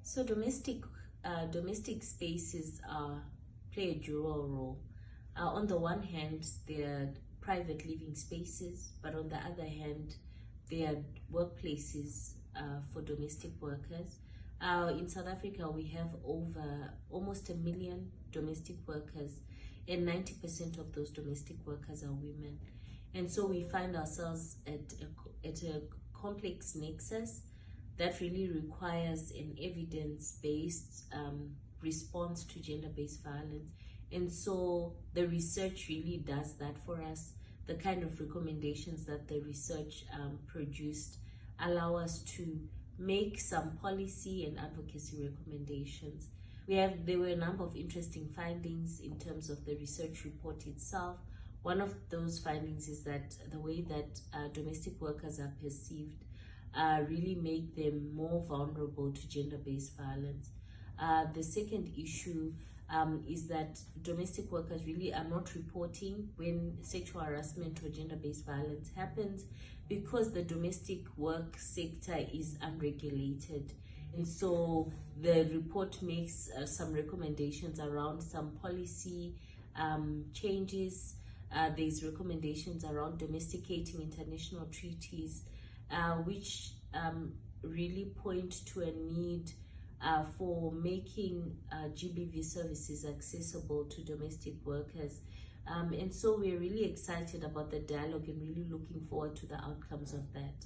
So domestic spaces play a dual role. On the one hand, they're private living spaces, but on the other hand, they are workplaces for domestic workers. In South Africa, we have over almost 1 million domestic workers, and 90% of those domestic workers are women. And so we find ourselves at a complex nexus that really requires an evidence-based response to gender-based violence. And so the research really does that for us. The kind of recommendations that the research produced allow us to make some policy and advocacy recommendations. There were a number of interesting findings in terms of the research report itself. One of those findings is that the way that domestic workers are perceived really make them more vulnerable to gender-based violence. The second issue is that domestic workers really are not reporting when sexual harassment or gender-based violence happens because the domestic work sector is unregulated. And so the report makes some recommendations around some policy changes. There's recommendations around domesticating international treaties, which really point to a need for making GBV services accessible to domestic workers. And so we're really excited about the dialogue and really looking forward to the outcomes of that.